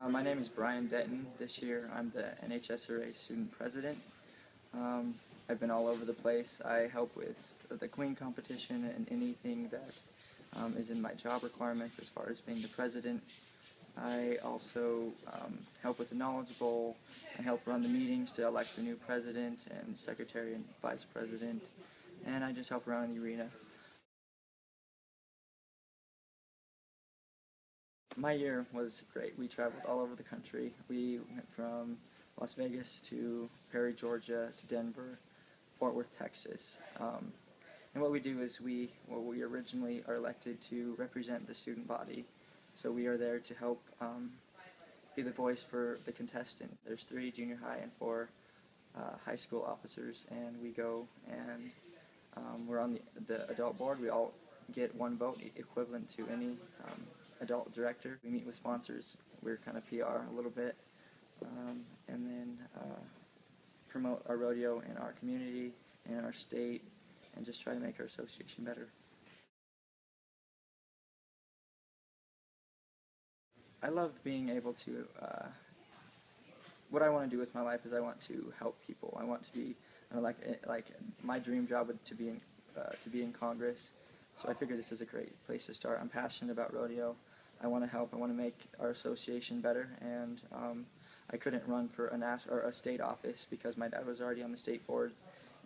My name is Bryan Denton. This year I'm the NHSRA Student President. I've been all over the place. I help with the clean competition and anything that is in my job requirements as far as being the president. I also help with the Knowledge Bowl. I help run the meetings to elect the new president and secretary and vice president, and I just help around in the arena. My year was great. We traveled all over the country. We went from Las Vegas to Perry, Georgia, to Denver, Fort Worth, Texas. And what we do is we originally are elected to represent the student body. So we are there to help be the voice for the contestants. There's 3 junior high and 4 high school officers, and we go and we're on the adult board. We all get 1 vote equivalent to any adult director. We meet with sponsors. We're kind of PR a little bit, and then promote our rodeo in our community and in our state, and just try to make our association better. I love being able to, what I want to do with my life is I want to help people. I want to be, like my dream job would to be in Congress. So I figured this is a great place to start. I'm passionate about rodeo. I want to help. I want to make our association better, and I couldn't run for a state office because my dad was already on the state board,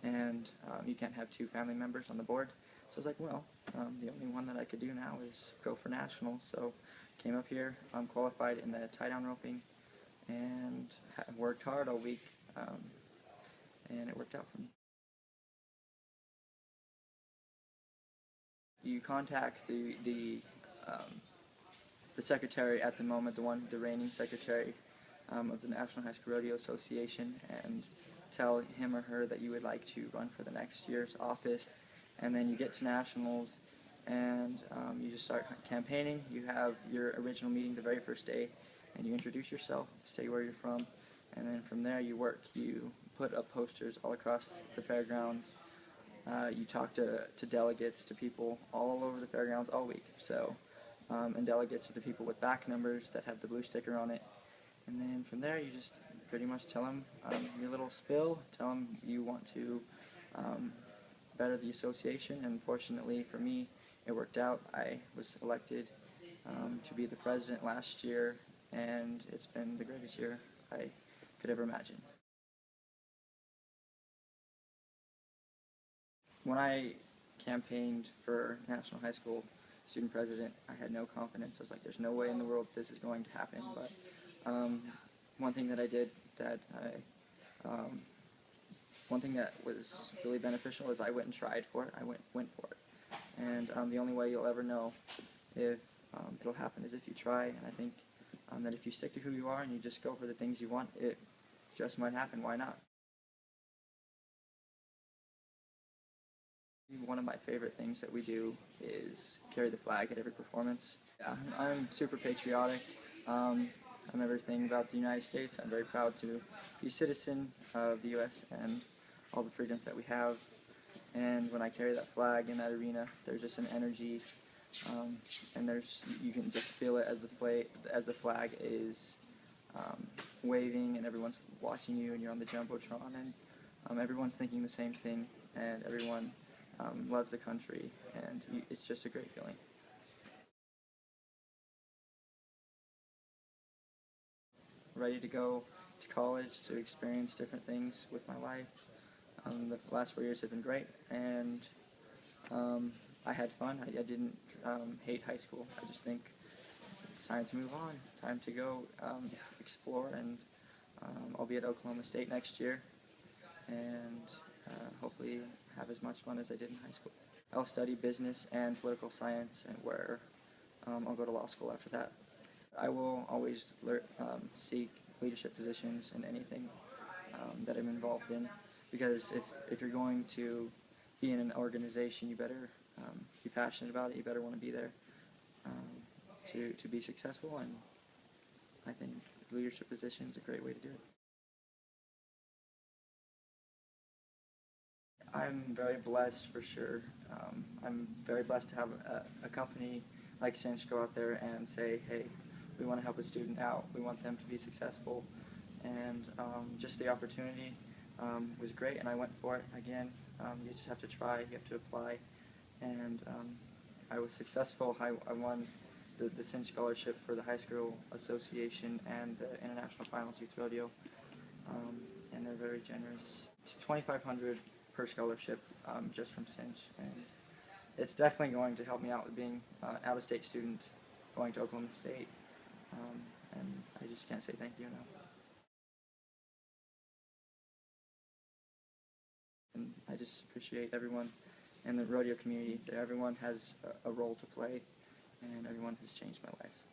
and you can't have 2 family members on the board. So I was like, well, the only one that I could do now is go for national. So came up here, qualified in the tie-down roping, and worked hard all week, and it worked out for me. You contact the secretary at the moment, the reigning secretary of the National High School Rodeo Association, and tell him or her that you would like to run for the next year's office. And then you get to nationals, and you just start campaigning. You have your original meeting the very first day, and you introduce yourself, say where you're from, and then from there you work. You put up posters all across the fairgrounds. You talk to delegates, to people all over the fairgrounds all week. So, and delegates are the people with back numbers that have the blue sticker on it. And then from there, you just pretty much tell them your little spill. Tell them you want to better the association. And fortunately for me, it worked out. I was elected to be the president last year, and it's been the greatest year I could ever imagine. When I campaigned for National High School Student President, I had no confidence. I was like, there's no way in the world this is going to happen. But one thing that I did one thing that was really beneficial is I went and tried for it. I went for it. And the only way you'll ever know if it'll happen is if you try. And I think that if you stick to who you are and you just go for the things you want, it just might happen. Why not? One of my favorite things that we do is carry the flag at every performance. Yeah, I'm super patriotic. I'm everything about the United States. I'm very proud to be a citizen of the U.S. and all the freedoms that we have. And when I carry that flag in that arena, there's just an energy, and you can just feel it as the flag is waving, and everyone's watching you, and you're on the jumbotron, and everyone's thinking the same thing, and everyone loves the country, and it's just a great feeling. Ready to go to college to experience different things with my life. The last 4 years have been great, and I had fun. I didn't hate high school. I just think it's time to move on, time to go explore, and I'll be at Oklahoma State next year, and hopefully have as much fun as I did in high school. I'll study business and political science, and where I'll go to law school after that. I will always seek leadership positions in anything that I'm involved in, because if you're going to be in an organization, you better be passionate about it. You better want to be there to be successful, and I think leadership position is a great way to do it. I'm very blessed, for sure. I'm very blessed to have a company like Cinch go out there and say, hey, we want to help a student out. We want them to be successful, and just the opportunity was great, and I went for it again. You just have to try, you have to apply, and I was successful. I won the CINCH scholarship for the High School Association and the International Finals Youth Rodeo, and they're very generous. It's $2,500 per scholarship just from CINCH, and it's definitely going to help me out with being an out-of-state student going to Oklahoma State, and I just can't say thank you enough. And I just appreciate everyone in the rodeo community. Everyone has a role to play, and everyone has changed my life.